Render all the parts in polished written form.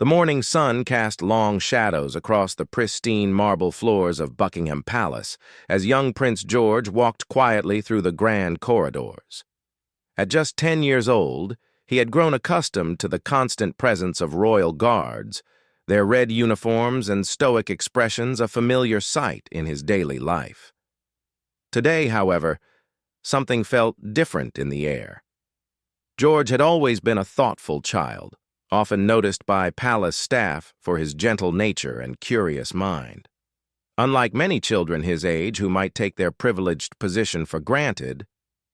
The morning sun cast long shadows across the pristine marble floors of Buckingham Palace as young Prince George walked quietly through the grand corridors. At just 10 years old, he had grown accustomed to the constant presence of royal guards, their red uniforms and stoic expressions a familiar sight in his daily life. Today, however, something felt different in the air. George had always been a thoughtful child, often noticed by palace staff for his gentle nature and curious mind. Unlike many children his age who might take their privileged position for granted,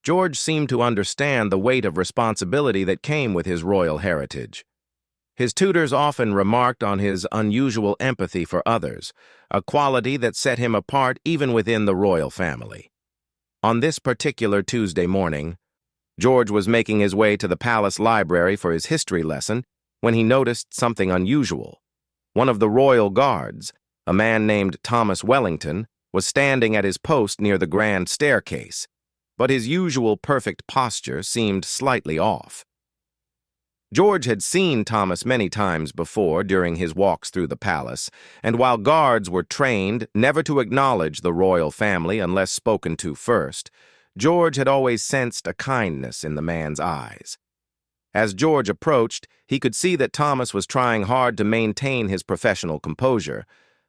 George seemed to understand the weight of responsibility that came with his royal heritage. His tutors often remarked on his unusual empathy for others, a quality that set him apart even within the royal family. On this particular Tuesday morning, George was making his way to the palace library for his history lesson when he noticed something unusual. One of the royal guards, a man named Thomas Wellington, was standing at his post near the grand staircase, but his usual perfect posture seemed slightly off. George had seen Thomas many times before during his walks through the palace, and while guards were trained never to acknowledge the royal family unless spoken to first, George had always sensed a kindness in the man's eyes. As George approached, he could see that Thomas was trying hard to maintain his professional composure,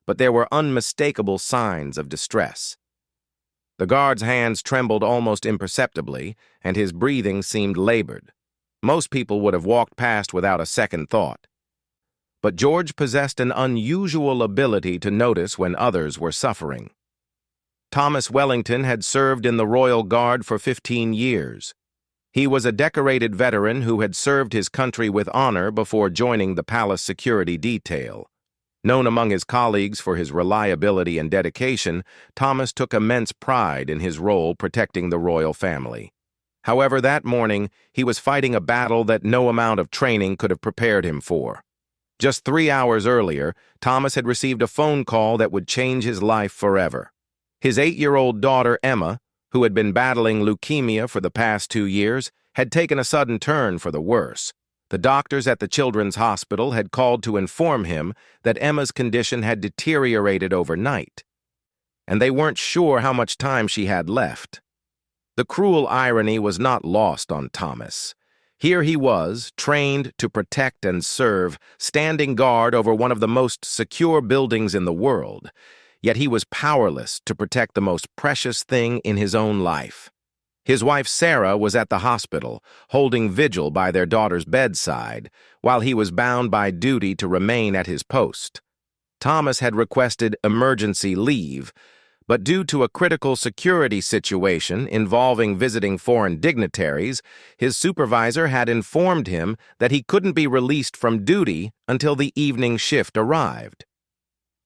but there were unmistakable signs of distress. The guard's hands trembled almost imperceptibly, and his breathing seemed labored. Most people would have walked past without a second thought. But George possessed an unusual ability to notice when others were suffering. Thomas Wellington had served in the Royal Guard for 15 years. He was a decorated veteran who had served his country with honor before joining the palace security detail. Known among his colleagues for his reliability and dedication, Thomas took immense pride in his role protecting the royal family. However, that morning, he was fighting a battle that no amount of training could have prepared him for. Just 3 hours earlier, Thomas had received a phone call that would change his life forever. His 8-year-old daughter, Emma, who had been battling leukemia for the past 2 years, had taken a sudden turn for the worse. The doctors at the children's hospital had called to inform him that Emma's condition had deteriorated overnight, and they weren't sure how much time she had left. The cruel irony was not lost on Thomas. Here he was, trained to protect and serve, standing guard over one of the most secure buildings in the world, yet he was powerless to protect the most precious thing in his own life. His wife Sarah was at the hospital, holding vigil by their daughter's bedside, while he was bound by duty to remain at his post. Thomas had requested emergency leave, but due to a critical security situation involving visiting foreign dignitaries, his supervisor had informed him that he couldn't be released from duty until the evening shift arrived.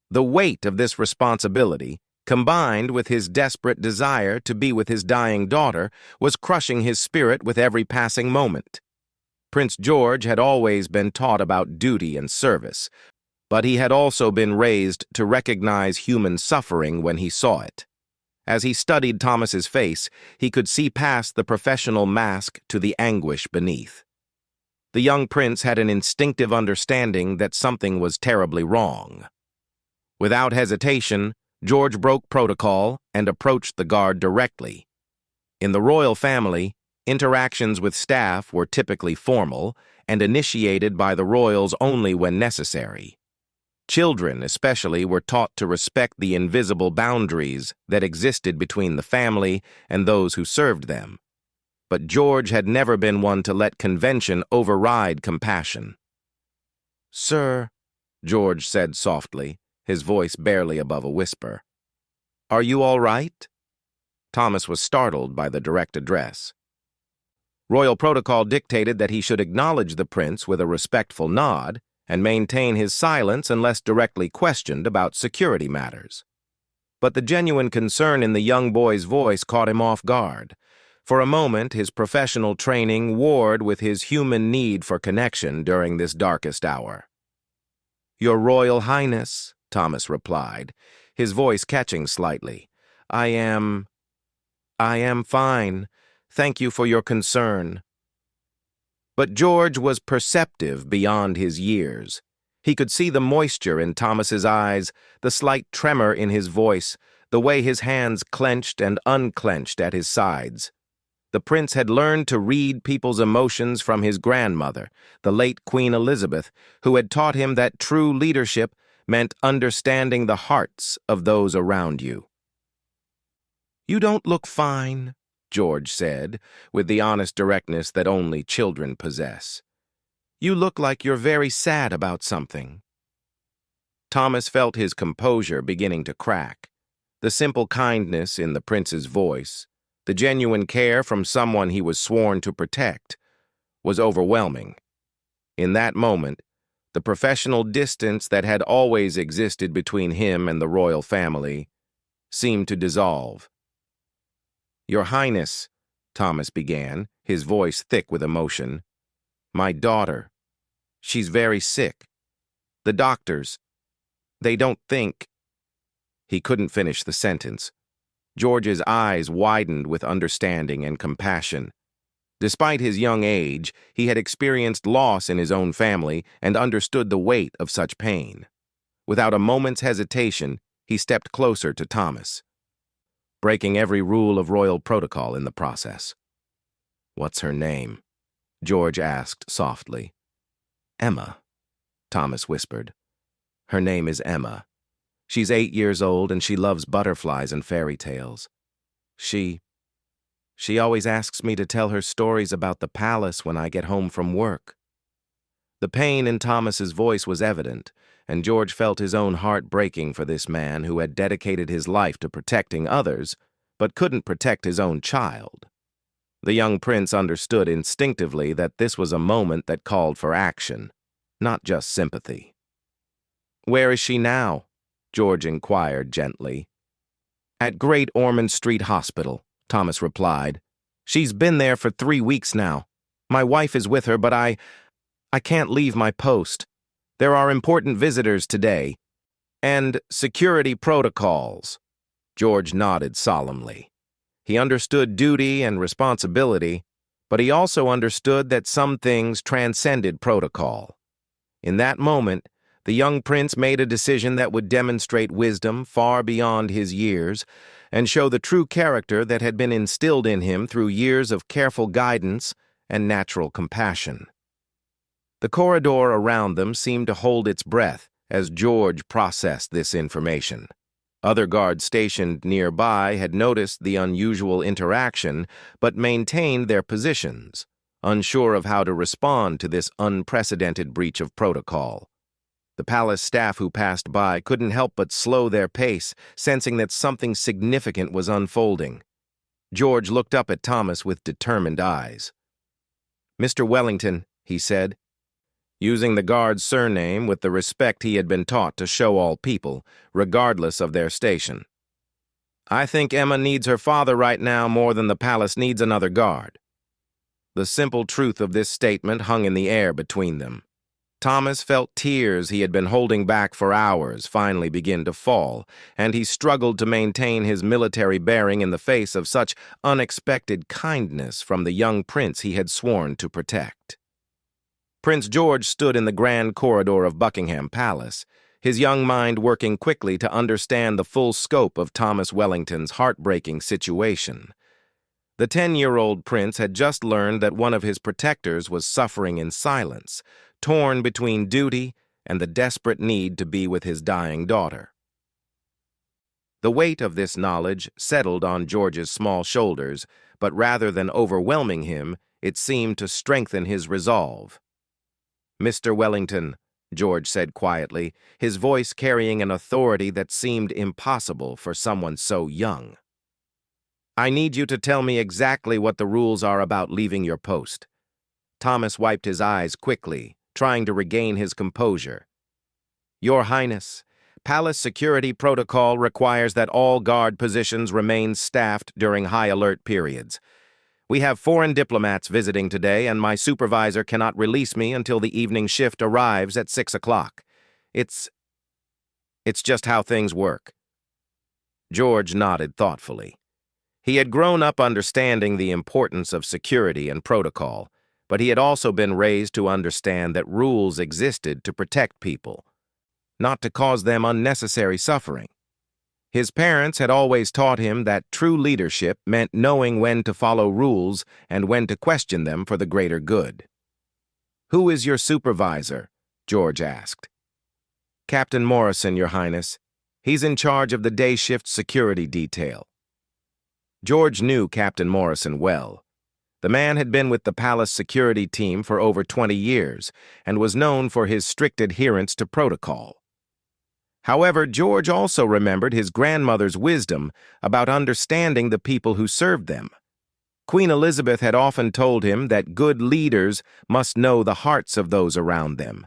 The weight of this responsibility, combined with his desperate desire to be with his dying daughter, was crushing his spirit with every passing moment. Prince George had always been taught about duty and service, but he had also been raised to recognize human suffering when he saw it. As he studied Thomas's face, he could see past the professional mask to the anguish beneath. The young prince had an instinctive understanding that something was terribly wrong. Without hesitation, George broke protocol and approached the guard directly. In the royal family, interactions with staff were typically formal and initiated by the royals only when necessary. Children, especially, were taught to respect the invisible boundaries that existed between the family and those who served them. But George had never been one to let convention override compassion. "Sir," George said softly, his voice barely above a whisper. "Are you all right?" Thomas was startled by the direct address. Royal protocol dictated that he should acknowledge the prince with a respectful nod and maintain his silence unless directly questioned about security matters. But the genuine concern in the young boy's voice caught him off guard. For a moment, his professional training warred with his human need for connection during this darkest hour. "Your Royal Highness," Thomas replied, his voice catching slightly. I am fine. Thank you for your concern." But George was perceptive beyond his years. He could see the moisture in Thomas's eyes, the slight tremor in his voice, the way his hands clenched and unclenched at his sides. The prince had learned to read people's emotions from his grandmother, the late Queen Elizabeth, who had taught him that true leadership meant understanding the hearts of those around you. "You don't look fine," George said, with the honest directness that only children possess. "You look like you're very sad about something." Thomas felt his composure beginning to crack. The simple kindness in the prince's voice, the genuine care from someone he was sworn to protect, was overwhelming. In that moment, the professional distance that had always existed between him and the royal family seemed to dissolve. "Your Highness," Thomas began, his voice thick with emotion, "my daughter, she's very sick. The doctors, they don't think—" He couldn't finish the sentence. George's eyes widened with understanding and compassion. Despite his young age, he had experienced loss in his own family and understood the weight of such pain. Without a moment's hesitation, he stepped closer to Thomas, breaking every rule of royal protocol in the process. "What's her name?" George asked softly. "Emma," Thomas whispered. "Her name is Emma. She's 8 years old and she loves butterflies and fairy tales. She always asks me to tell her stories about the palace when I get home from work." The pain in Thomas's voice was evident, and George felt his own heart breaking for this man who had dedicated his life to protecting others, but couldn't protect his own child. The young prince understood instinctively that this was a moment that called for action, not just sympathy. "Where is she now?" George inquired gently. "At Great Ormond Street Hospital," Thomas replied. "She's been there for 3 weeks now. My wife is with her, but I can't leave my post. There are important visitors today. And security protocols." George nodded solemnly. He understood duty and responsibility, but he also understood that some things transcended protocol. In that moment, the young prince made a decision that would demonstrate wisdom far beyond his years and show the true character that had been instilled in him through years of careful guidance and natural compassion. The corridor around them seemed to hold its breath as George processed this information. Other guards stationed nearby had noticed the unusual interaction but maintained their positions, unsure of how to respond to this unprecedented breach of protocol. The palace staff who passed by couldn't help but slow their pace, sensing that something significant was unfolding. George looked up at Thomas with determined eyes. "Mr. Wellington," he said, using the guard's surname with the respect he had been taught to show all people, regardless of their station. "I think Emma needs her father right now more than the palace needs another guard." The simple truth of this statement hung in the air between them. Thomas felt tears he had been holding back for hours finally begin to fall, and he struggled to maintain his military bearing in the face of such unexpected kindness from the young prince he had sworn to protect. Prince George stood in the grand corridor of Buckingham Palace, his young mind working quickly to understand the full scope of Thomas Wellington's heartbreaking situation. The 10-year-old prince had just learned that one of his protectors was suffering in silence, torn between duty and the desperate need to be with his dying daughter. The weight of this knowledge settled on George's small shoulders, but rather than overwhelming him, it seemed to strengthen his resolve. "Mr. Wellington," George said quietly, his voice carrying an authority that seemed impossible for someone so young. "I need you to tell me exactly what the rules are about leaving your post." Thomas wiped his eyes quickly, trying to regain his composure. "Your Highness, palace security protocol requires that all guard positions remain staffed during high alert periods. We have foreign diplomats visiting today, and my supervisor cannot release me until the evening shift arrives at 6 o'clock. It's just how things work." George nodded thoughtfully. He had grown up understanding the importance of security and protocol, but he had also been raised to understand that rules existed to protect people, not to cause them unnecessary suffering. His parents had always taught him that true leadership meant knowing when to follow rules and when to question them for the greater good. "Who is your supervisor?" George asked. "Captain Morrison, Your Highness. He's in charge of the day shift security detail." George knew Captain Morrison well. The man had been with the palace security team for over 20 years and was known for his strict adherence to protocol. However, George also remembered his grandmother's wisdom about understanding the people who served them. Queen Elizabeth had often told him that good leaders must know the hearts of those around them,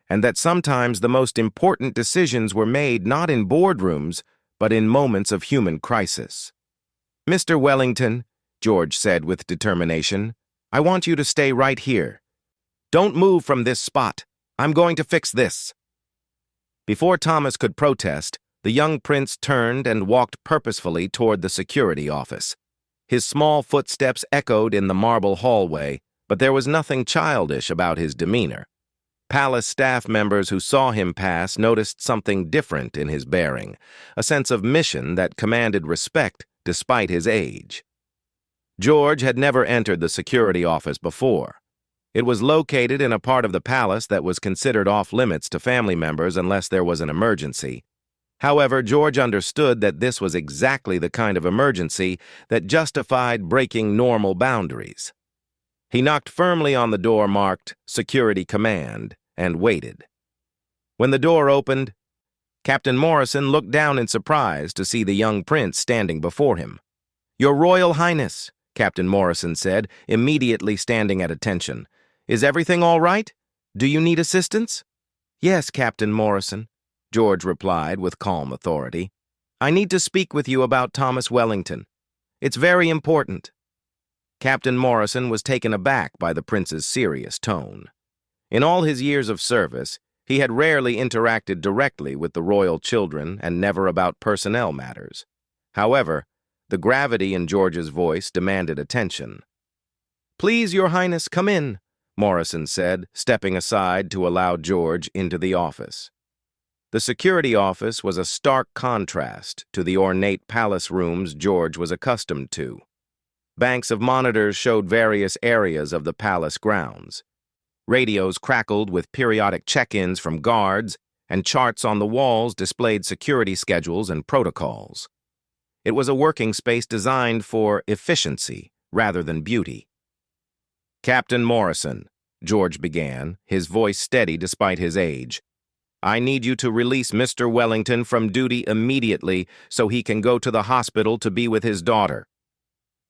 and that sometimes the most important decisions were made not in boardrooms, but in moments of human crisis. "Mr. Wellington," George said with determination, "I want you to stay right here. Don't move from this spot. I'm going to fix this." Before Thomas could protest, the young prince turned and walked purposefully toward the security office. His small footsteps echoed in the marble hallway, but there was nothing childish about his demeanor. Palace staff members who saw him pass noticed something different in his bearing, a sense of mission that commanded respect despite his age. George had never entered the security office before. It was located in a part of the palace that was considered off-limits to family members unless there was an emergency. However, George understood that this was exactly the kind of emergency that justified breaking normal boundaries. He knocked firmly on the door marked "Security Command" and waited. When the door opened, Captain Morrison looked down in surprise to see the young prince standing before him. "Your Royal Highness," Captain Morrison said, immediately standing at attention. "Is everything all right? Do you need assistance?" "Yes, Captain Morrison," George replied with calm authority. "I need to speak with you about Thomas Wellington. It's very important." Captain Morrison was taken aback by the prince's serious tone. In all his years of service, he had rarely interacted directly with the royal children and never about personnel matters. However, the gravity in George's voice demanded attention. "Please, Your Highness, come in," Morrison said, stepping aside to allow George into the office. The security office was a stark contrast to the ornate palace rooms George was accustomed to. Banks of monitors showed various areas of the palace grounds. Radios crackled with periodic check-ins from guards, and charts on the walls displayed security schedules and protocols. It was a working space designed for efficiency rather than beauty. "Captain Morrison," George began, his voice steady despite his age, "I need you to release Mr. Wellington from duty immediately so he can go to the hospital to be with his daughter."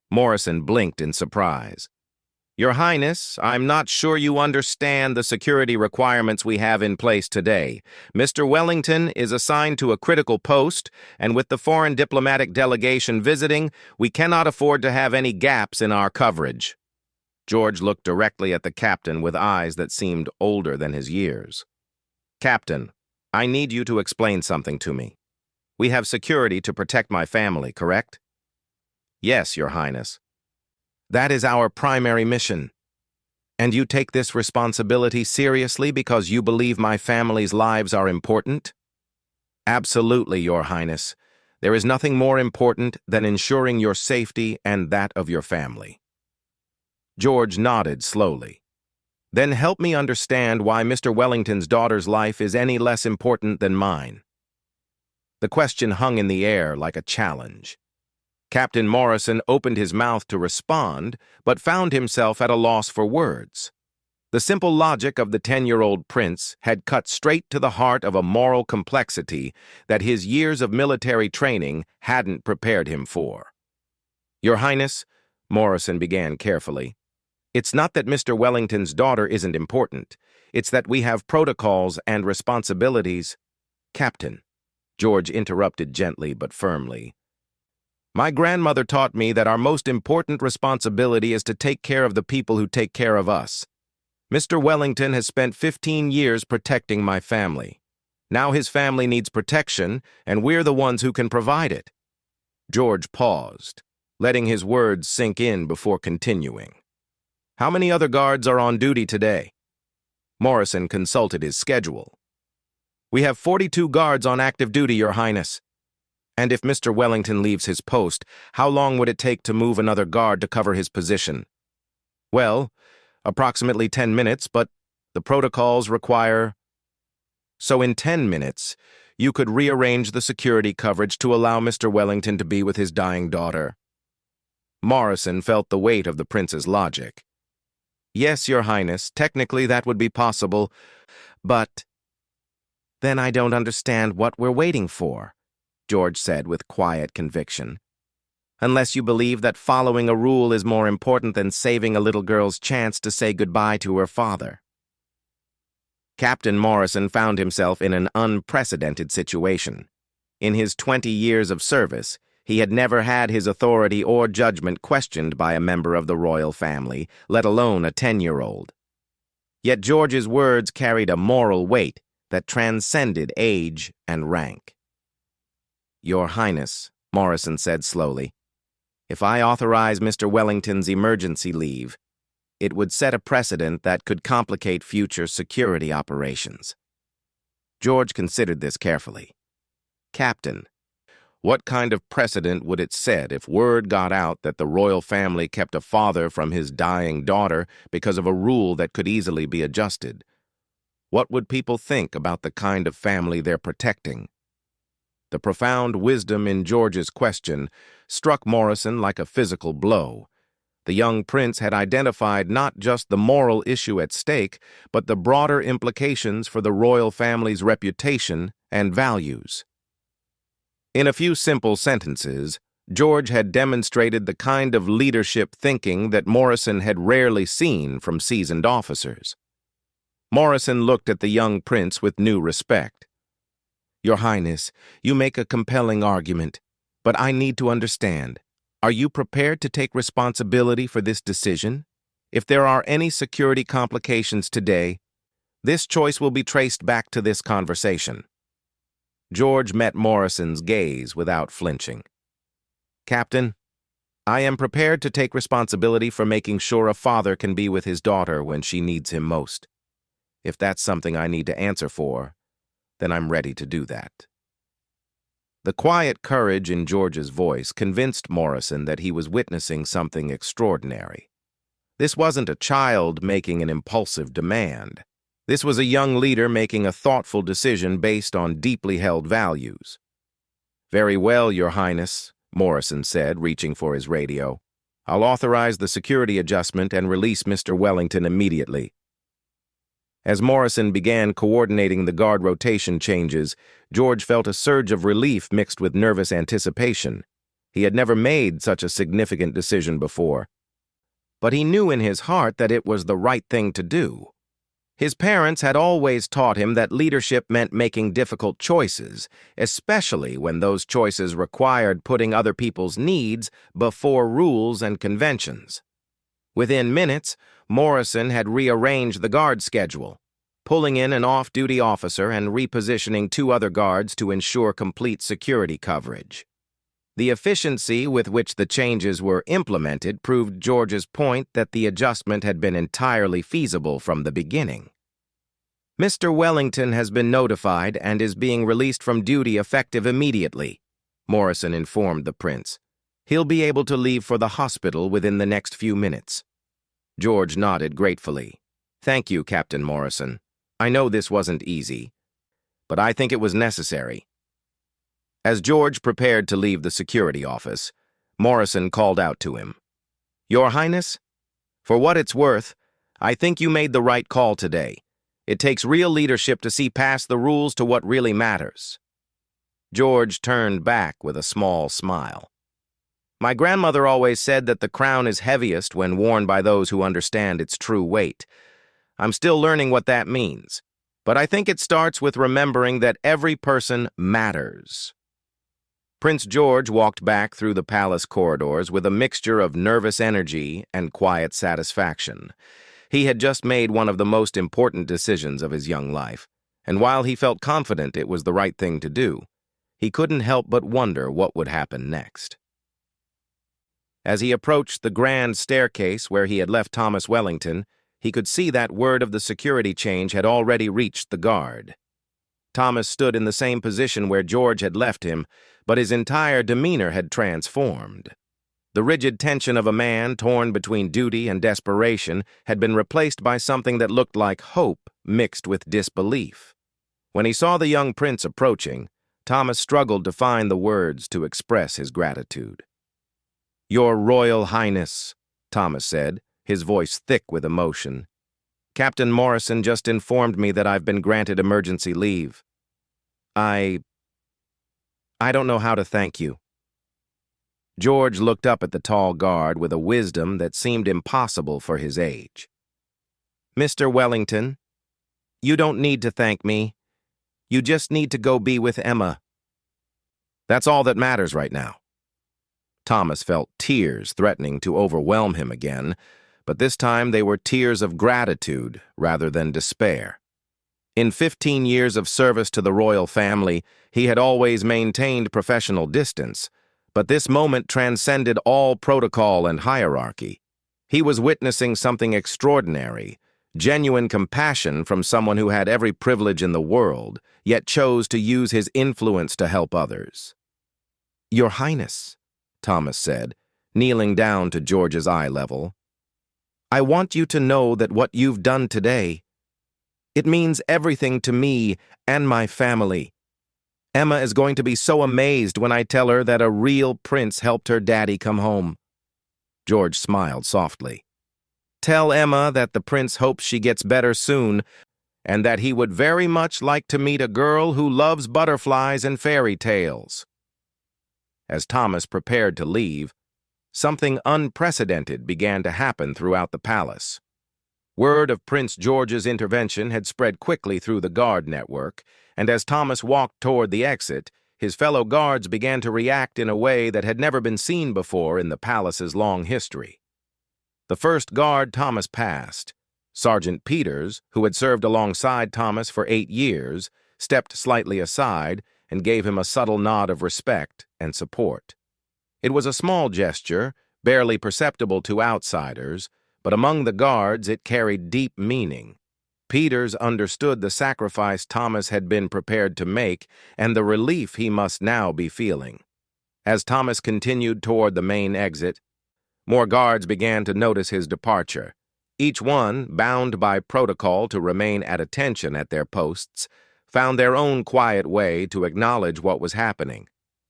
Morrison blinked in surprise. "Your Highness, I'm not sure you understand the security requirements we have in place today. Mr. Wellington is assigned to a critical post, and with the foreign diplomatic delegation visiting, we cannot afford to have any gaps in our coverage." George looked directly at the captain with eyes that seemed older than his years. "Captain, I need you to explain something to me. We have security to protect my family, correct?" "Yes, Your Highness." "That is our primary mission. And you take this responsibility seriously because you believe my family's lives are important?" "Absolutely, Your Highness. There is nothing more important than ensuring your safety and that of your family." George nodded slowly. "Then help me understand why Mr. Wellington's daughter's life is any less important than mine." The question hung in the air like a challenge. Captain Morrison opened his mouth to respond, but found himself at a loss for words. The simple logic of the 10-year-old prince had cut straight to the heart of a moral complexity that his years of military training hadn't prepared him for. "Your Highness," Morrison began carefully, "it's not that Mr. Wellington's daughter isn't important. It's that we have protocols and responsibilities." "Captain," George interrupted gently but firmly, "my grandmother taught me that our most important responsibility is to take care of the people who take care of us. Mr. Wellington has spent 15 years protecting my family. Now his family needs protection, and we're the ones who can provide it." George paused, letting his words sink in before continuing. How many other guards are on duty today? Morrison consulted his schedule. We have 42 guards on active duty, Your Highness. And if Mr. Wellington leaves his post, how long would it take to move another guard to cover his position? Well, approximately 10 minutes, but the protocols require... So in 10 minutes, you could rearrange the security coverage to allow Mr. Wellington to be with his dying daughter. Morrison felt the weight of the prince's logic. Yes, Your Highness, technically that would be possible, but... Then I don't understand what we're waiting for, George said with quiet conviction. Unless you believe that following a rule is more important than saving a little girl's chance to say goodbye to her father. Captain Morrison found himself in an unprecedented situation. In his 20 years of service, he had never had his authority or judgment questioned by a member of the royal family, let alone a 10-year-old. Yet George's words carried a moral weight that transcended age and rank. Your Highness, Morrison said slowly, if I authorize Mr. Wellington's emergency leave, it would set a precedent that could complicate future security operations. George considered this carefully. Captain, what kind of precedent would it set if word got out that the royal family kept a father from his dying daughter because of a rule that could easily be adjusted? What would people think about the kind of family they're protecting? The profound wisdom in George's question struck Morrison like a physical blow. The young prince had identified not just the moral issue at stake, but the broader implications for the royal family's reputation and values. In a few simple sentences, George had demonstrated the kind of leadership thinking that Morrison had rarely seen from seasoned officers. Morrison looked at the young prince with new respect. Your Highness, you make a compelling argument, but I need to understand. Are you prepared to take responsibility for this decision? If there are any security complications today, this choice will be traced back to this conversation. George met Morrison's gaze without flinching. Captain, I am prepared to take responsibility for making sure a father can be with his daughter when she needs him most. If that's something I need to answer for, then I'm ready to do that. The quiet courage in George's voice convinced Morrison that he was witnessing something extraordinary. This wasn't a child making an impulsive demand. This was a young leader making a thoughtful decision based on deeply held values. Very well, Your Highness, Morrison said, reaching for his radio. I'll authorize the security adjustment and release Mr. Wellington immediately. As Morrison began coordinating the guard rotation changes, George felt a surge of relief mixed with nervous anticipation. He had never made such a significant decision before. But he knew in his heart that it was the right thing to do. His parents had always taught him that leadership meant making difficult choices, especially when those choices required putting other people's needs before rules and conventions. Within minutes, Morrison had rearranged the guard schedule, pulling in an off-duty officer and repositioning 2 other guards to ensure complete security coverage. The efficiency with which the changes were implemented proved George's point that the adjustment had been entirely feasible from the beginning. Mr. Wellington has been notified and is being released from duty effective immediately, Morrison informed the prince. He'll be able to leave for the hospital within the next few minutes. George nodded gratefully. Thank you, Captain Morrison. I know this wasn't easy, but I think it was necessary. As George prepared to leave the security office, Morrison called out to him. Your Highness, for what it's worth, I think you made the right call today. It takes real leadership to see past the rules to what really matters. George turned back with a small smile. My grandmother always said that the crown is heaviest when worn by those who understand its true weight. I'm still learning what that means, but I think it starts with remembering that every person matters. Prince George walked back through the palace corridors with a mixture of nervous energy and quiet satisfaction. He had just made one of the most important decisions of his young life, and while he felt confident it was the right thing to do, he couldn't help but wonder what would happen next. As he approached the grand staircase where he had left Thomas Wellington, he could see that word of the security change had already reached the guard. Thomas stood in the same position where George had left him, but his entire demeanor had transformed. The rigid tension of a man torn between duty and desperation had been replaced by something that looked like hope mixed with disbelief. When he saw the young prince approaching, Thomas struggled to find the words to express his gratitude. "Your Royal Highness," Thomas said, his voice thick with emotion. "Captain Morrison just informed me that I've been granted emergency leave. I don't know how to thank you." George looked up at the tall guard with a wisdom that seemed impossible for his age. "Mr. Wellington, you don't need to thank me. You just need to go be with Emma. That's all that matters right now." Thomas felt tears threatening to overwhelm him again, but this time they were tears of gratitude rather than despair. In 15 years of service to the royal family, he had always maintained professional distance, but this moment transcended all protocol and hierarchy. He was witnessing something extraordinary, genuine compassion from someone who had every privilege in the world, yet chose to use his influence to help others. "Your Highness," Thomas said, kneeling down to George's eye level, "I want you to know that what you've done today, it means everything to me and my family. Emma is going to be so amazed when I tell her that a real prince helped her daddy come home." George smiled softly. "Tell Emma that the prince hopes she gets better soon, and that he would very much like to meet a girl who loves butterflies and fairy tales." As Thomas prepared to leave, something unprecedented began to happen throughout the palace. Word of Prince George's intervention had spread quickly through the guard network, and as Thomas walked toward the exit, his fellow guards began to react in a way that had never been seen before in the palace's long history. The first guard Thomas passed, Sergeant Peters, who had served alongside Thomas for 8 years, stepped slightly aside and gave him a subtle nod of respect and support. It was a small gesture, barely perceptible to outsiders, but among the guards it carried deep meaning. Peters understood the sacrifice Thomas had been prepared to make and the relief he must now be feeling. As Thomas continued toward the main exit, more guards began to notice his departure. Each one, bound by protocol to remain at attention at their posts, found their own quiet way to acknowledge what was happening.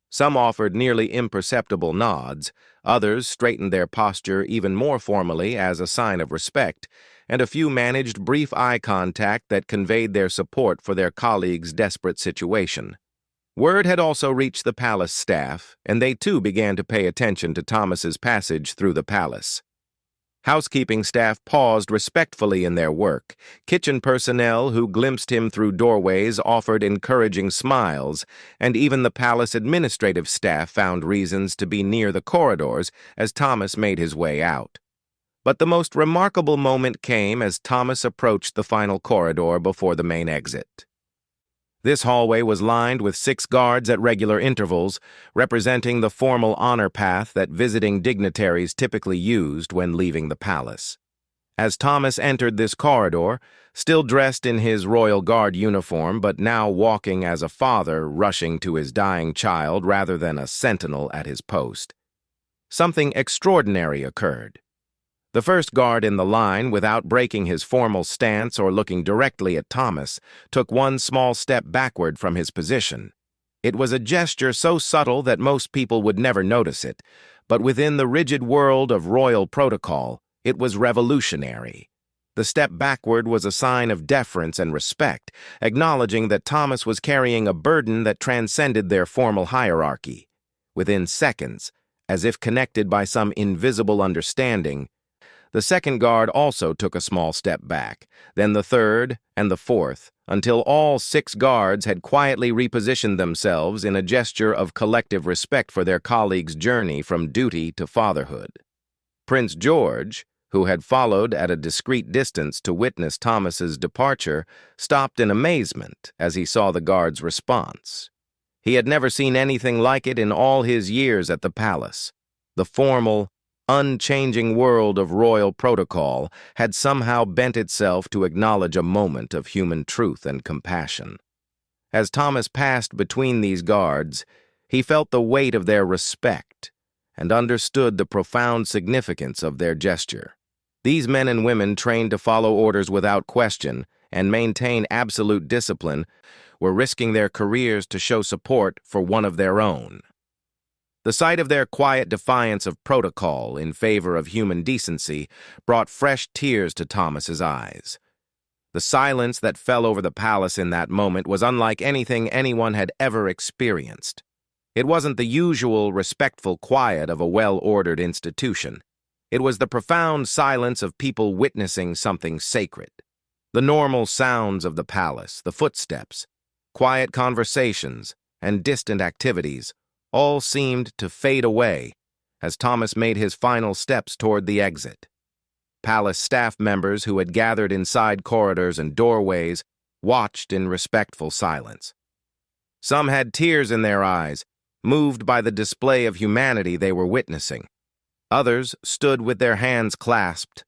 Some offered nearly imperceptible nods, others straightened their posture even more formally as a sign of respect, and a few managed brief eye contact that conveyed their support for their colleagues' desperate situation. Word had also reached the palace staff, and they too began to pay attention to Thomas's passage through the palace. Housekeeping staff paused respectfully in their work. Kitchen personnel who glimpsed him through doorways offered encouraging smiles, and even the palace administrative staff found reasons to be near the corridors as Thomas made his way out. But the most remarkable moment came as Thomas approached the final corridor before the main exit. This hallway was lined with 6 guards at regular intervals, representing the formal honor path that visiting dignitaries typically used when leaving the palace. As Thomas entered this corridor, still dressed in his Royal Guard uniform but now walking as a father rushing to his dying child rather than a sentinel at his post, something extraordinary occurred. The first guard in the line, without breaking his formal stance or looking directly at Thomas, took one small step backward from his position. It was a gesture so subtle that most people would never notice it, but within the rigid world of royal protocol, it was revolutionary. The step backward was a sign of deference and respect, acknowledging that Thomas was carrying a burden that transcended their formal hierarchy. Within seconds, as if connected by some invisible understanding, the second guard also took a small step back, then the third and the fourth, until all 6 guards had quietly repositioned themselves in a gesture of collective respect for their colleagues' journey from duty to fatherhood. Prince George, who had followed at a discreet distance to witness Thomas's departure, stopped in amazement as he saw the guard's response. He had never seen anything like it in all his years at the palace. The formal, unchanging world of royal protocol had somehow bent itself to acknowledge a moment of human truth and compassion. As Thomas passed between these guards, he felt the weight of their respect and understood the profound significance of their gesture. These men and women, trained to follow orders without question and maintain absolute discipline, were risking their careers to show support for one of their own. The sight of their quiet defiance of protocol in favor of human decency brought fresh tears to Thomas's eyes. The silence that fell over the palace in that moment was unlike anything anyone had ever experienced. It wasn't the usual respectful quiet of a well-ordered institution. It was the profound silence of people witnessing something sacred. The normal sounds of the palace, the footsteps, quiet conversations, and distant activities all seemed to fade away as Thomas made his final steps toward the exit. Palace staff members who had gathered inside corridors and doorways watched in respectful silence. Some had tears in their eyes, moved by the display of humanity they were witnessing. Others stood with their hands clasped,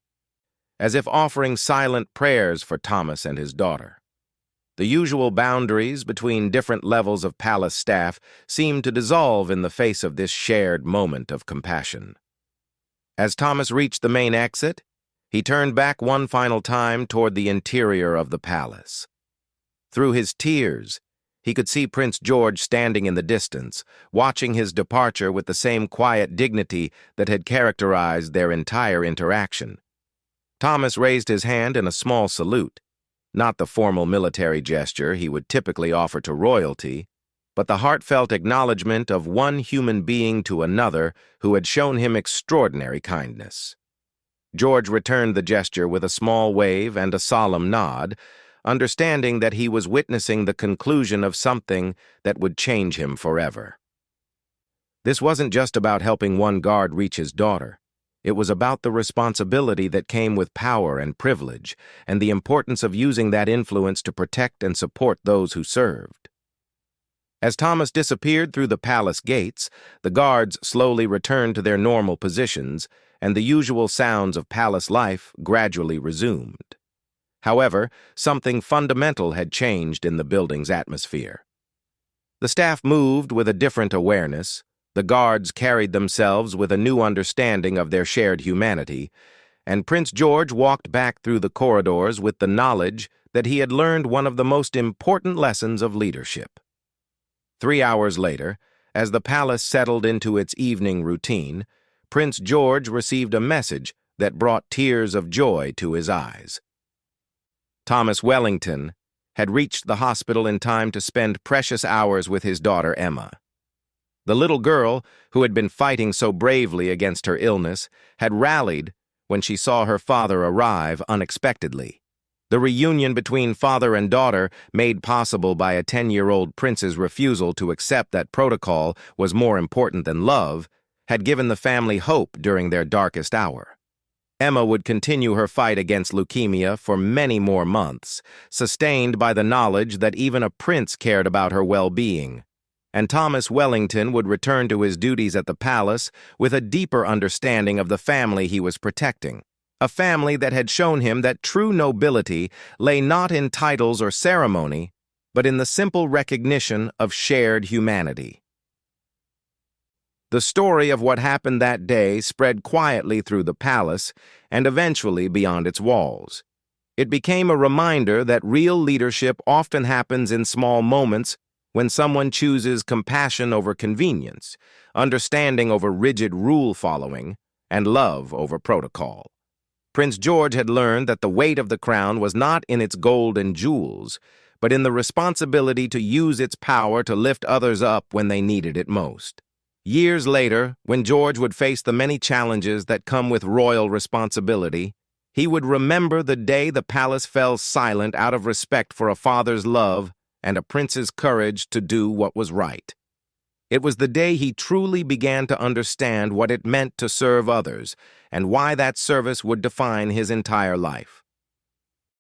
as if offering silent prayers for Thomas and his daughter. The usual boundaries between different levels of palace staff seemed to dissolve in the face of this shared moment of compassion. As Thomas reached the main exit, he turned back one final time toward the interior of the palace. Through his tears, he could see Prince George standing in the distance, watching his departure with the same quiet dignity that had characterized their entire interaction. Thomas raised his hand in a small salute, not the formal military gesture he would typically offer to royalty, but the heartfelt acknowledgement of one human being to another who had shown him extraordinary kindness. George returned the gesture with a small wave and a solemn nod, understanding that he was witnessing the conclusion of something that would change him forever. This wasn't just about helping one guard reach his daughter. It was about the responsibility that came with power and privilege, and the importance of using that influence to protect and support those who served. As Thomas disappeared through the palace gates, the guards slowly returned to their normal positions, and the usual sounds of palace life gradually resumed. However, something fundamental had changed in the building's atmosphere. The staff moved with a different awareness. The guards carried themselves with a new understanding of their shared humanity, and Prince George walked back through the corridors with the knowledge that he had learned one of the most important lessons of leadership. 3 hours later, as the palace settled into its evening routine, Prince George received a message that brought tears of joy to his eyes. Thomas Wellington had reached the hospital in time to spend precious hours with his daughter Emma. The little girl, who had been fighting so bravely against her illness, had rallied when she saw her father arrive unexpectedly. The reunion between father and daughter, made possible by a 10-year-old prince's refusal to accept that protocol was more important than love, had given the family hope during their darkest hour. Emma would continue her fight against leukemia for many more months, sustained by the knowledge that even a prince cared about her well-being. And Thomas Wellington would return to his duties at the palace with a deeper understanding of the family he was protecting, a family that had shown him that true nobility lay not in titles or ceremony, but in the simple recognition of shared humanity. The story of what happened that day spread quietly through the palace and eventually beyond its walls. It became a reminder that real leadership often happens in small moments when someone chooses compassion over convenience, understanding over rigid rule-following, and love over protocol. Prince George had learned that the weight of the crown was not in its gold and jewels, but in the responsibility to use its power to lift others up when they needed it most. Years later, when George would face the many challenges that come with royal responsibility, he would remember the day the palace fell silent out of respect for a father's love and a prince's courage to do what was right. It was the day he truly began to understand what it meant to serve others and why that service would define his entire life.